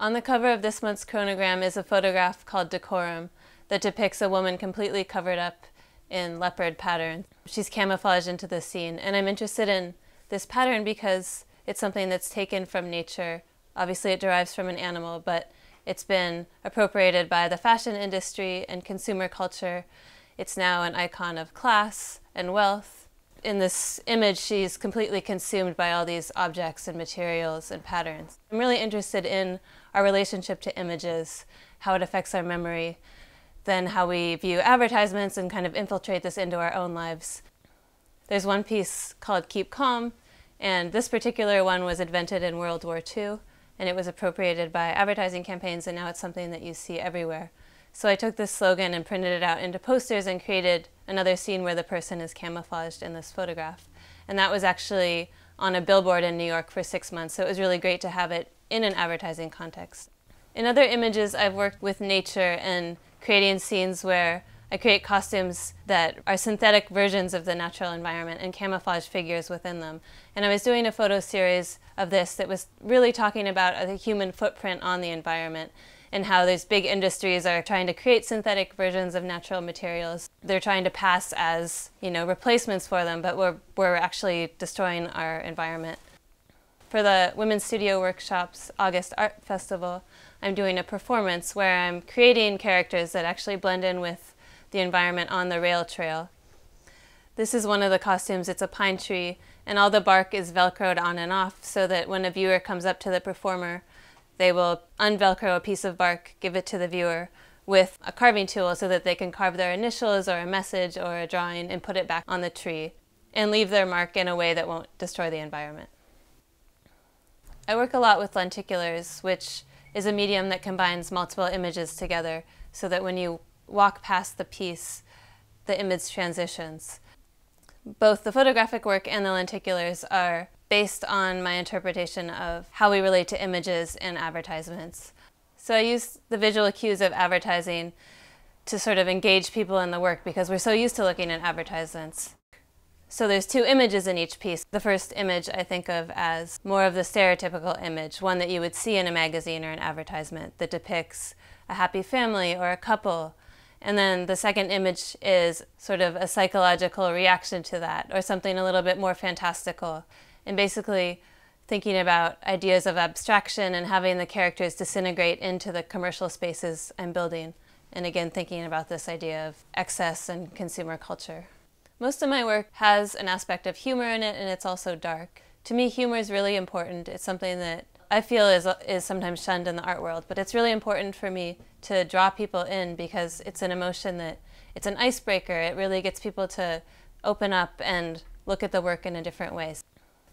On the cover of this month's Chronogran is a photograph called Decorum that depicts a woman completely covered up in leopard pattern. She's camouflaged into the scene, and I'm interested in this pattern because it's something that's taken from nature. Obviously it derives from an animal, but it's been appropriated by the fashion industry and consumer culture. It's now an icon of class and wealth. In this image, she's completely consumed by all these objects and materials and patterns. I'm really interested in our relationship to images, how it affects our memory, then how we view advertisements and kind of infiltrate this into our own lives. There's one piece called Keep Calm, and this particular one was invented in World War II, and it was appropriated by advertising campaigns, and now it's something that you see everywhere. So I took this slogan and printed it out into posters and created another scene where the person is camouflaged in this photograph. And that was actually on a billboard in New York for 6 months, so it was really great to have it in an advertising context. In other images, I've worked with nature and creating scenes where I create costumes that are synthetic versions of the natural environment and camouflage figures within them. And I was doing a photo series of this that was really talking about the human footprint on the environment and how these big industries are trying to create synthetic versions of natural materials. They're trying to pass as, replacements for them, but we're actually destroying our environment. For the Women's Studio Workshop's August Art Festival, I'm doing a performance where I'm creating characters that actually blend in with the environment on the rail trail. This is one of the costumes. It's a pine tree, and all the bark is velcroed on and off so that when a viewer comes up to the performer, they will unvelcro a piece of bark, give it to the viewer with a carving tool so that they can carve their initials or a message or a drawing and put it back on the tree and leave their mark in a way that won't destroy the environment. I work a lot with lenticulars, which is a medium that combines multiple images together so that when you walk past the piece, the image transitions. Both the photographic work and the lenticulars are based on my interpretation of how we relate to images in advertisements. So I use the visual cues of advertising to sort of engage people in the work because we're so used to looking at advertisements. So there's 2 images in each piece. The first image I think of as more of the stereotypical image, one that you would see in a magazine or an advertisement that depicts a happy family or a couple. And then the second image is sort of a psychological reaction to that, or something a little bit more fantastical. And basically thinking about ideas of abstraction and having the characters disintegrate into the commercial spaces I'm building. And again, thinking about this idea of excess and consumer culture. Most of my work has an aspect of humor in it, and it's also dark. To me, humor is really important. It's something that I feel is sometimes shunned in the art world, but it's really important for me to draw people in because it's an emotion that, it's an icebreaker. It really gets people to open up and look at the work in a different way.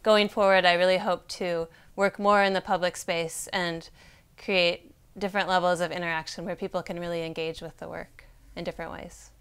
Going forward, I really hope to work more in the public space and create different levels of interaction where people can really engage with the work in different ways.